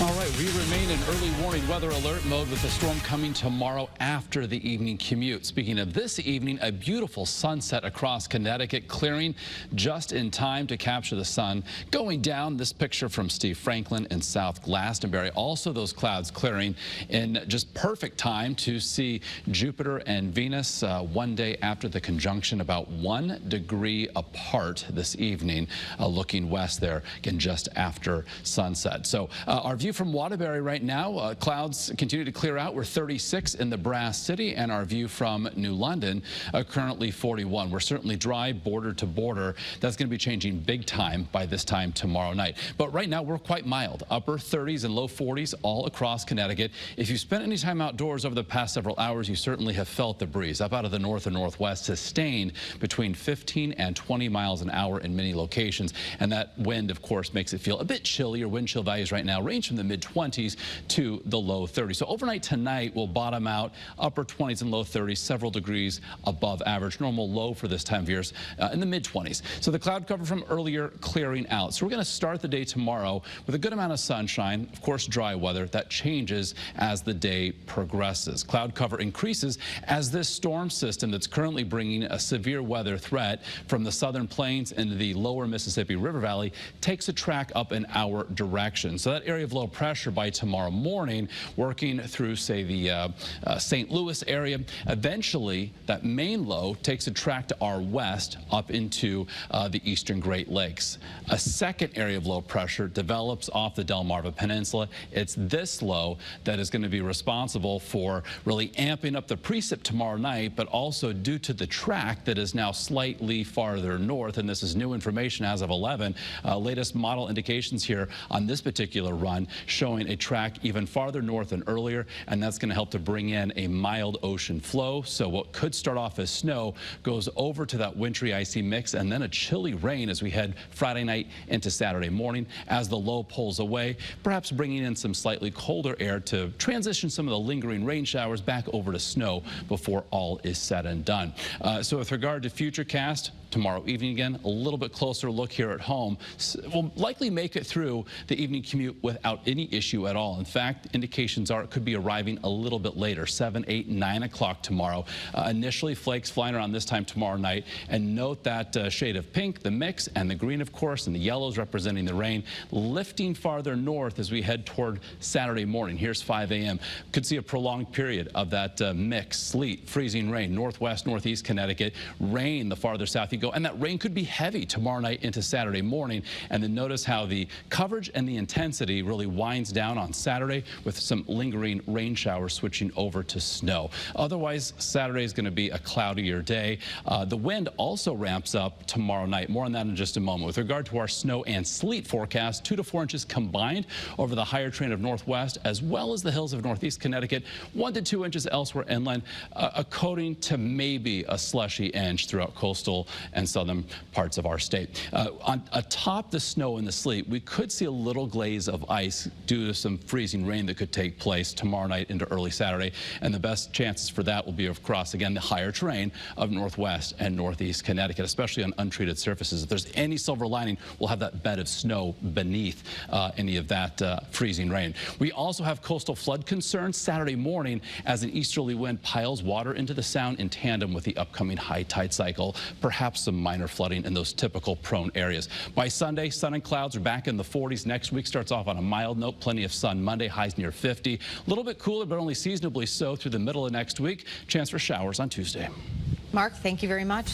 All right, we remain in early warning weather alert mode with the storm coming tomorrow after the evening commute. Speaking of this evening, a beautiful sunset across Connecticut, clearing just in time to capture the sun going down. This picture from Steve Franklin in South Glastonbury. Also those clouds clearing in just perfect time to see Jupiter and Venus one day after the conjunction, about 1 degree apart this evening, looking west there again just after sunset. So our view from Waterbury right now, clouds continue to clear out. We're 36 in the Brass City, and our view from New London currently 41. We're certainly dry border to border. That's going to be changing big time by this time tomorrow night. But right now we're quite mild, upper 30s and low 40s all across Connecticut. If you spent any time outdoors over the past several hours, you certainly have felt the breeze up out of the north and northwest, sustained between 15 and 20 miles an hour in many locations. And that wind, of course, makes it feel a bit chillier. Wind chill values right now range from the mid-20s to the low 30s. So overnight tonight will bottom out upper 20s and low 30s, several degrees above average. Normal low for this time of year is in the mid-20s. So the cloud cover from earlier clearing out. So we're going to start the day tomorrow with a good amount of sunshine. Of course, dry weather. That changes as the day progresses. Cloud cover increases as this storm system that's currently bringing a severe weather threat from the southern plains into the lower Mississippi River Valley takes a track up in our direction. So that area of low pressure by tomorrow morning, working through, say, the St. Louis area. Eventually, that main low takes a track to our west up into the eastern Great Lakes. A second area of low pressure develops off the Delmarva Peninsula. It's this low that is going to be responsible for really amping up the precip tomorrow night, but also due to the track that is now slightly farther north, and this is new information as of 11. Latest model indications here on this particular run showing a track even farther north than earlier, and that's going to help to bring in a mild ocean flow. So what could start off as snow goes over to that wintry icy mix, and then a chilly rain as we head Friday night into Saturday morning as the low pulls away, perhaps bringing in some slightly colder air to transition some of the lingering rain showers back over to snow before all is said and done. So with regard to futurecast, tomorrow evening again, a little bit closer look here at home. We'll likely make it through the evening commute without any issue at all. In fact, indications are it could be arriving a little bit later, 7, 8, 9 o'clock tomorrow. Initially, flakes flying around this time tomorrow night. And note that shade of pink, the mix, and the green, of course, and the yellows representing the rain, lifting farther north as we head toward Saturday morning. Here's 5 a.m. Could see a prolonged period of that mix, sleet, freezing rain, northwest, northeast Connecticut, rain the farther south you go. And that rain could be heavy tomorrow night into Saturday morning. And then notice how the coverage and the intensity really winds down on Saturday with some lingering rain showers switching over to snow. Otherwise, Saturday is going to be a cloudier day. The wind also ramps up tomorrow night. More on that in just a moment. With regard to our snow and sleet forecast, 2 to 4 inches combined over the higher train of northwest as well as the hills of northeast Connecticut, 1 to 2 inches elsewhere inland, a coating to maybe a slushy inch throughout coastal and southern parts of our state. Atop the snow and the sleet, we could see a little glaze of ice due to some freezing rain that could take place tomorrow night into early Saturday, and the best chances for that will be across, again, the higher terrain of northwest and northeast Connecticut, especially on untreated surfaces. If there's any silver lining, we'll have that bed of snow beneath any of that freezing rain. We also have coastal flood concerns Saturday morning as an easterly wind piles water into the sound in tandem with the upcoming high tide cycle, perhaps some minor flooding in those typical prone areas. By Sunday, sun and clouds are back in the 40s. Next week starts off on a mild note, plenty of sun Monday, highs near 50. A little bit cooler, but only seasonably so through the middle of next week. Chance for showers on Tuesday. Mark, thank you very much.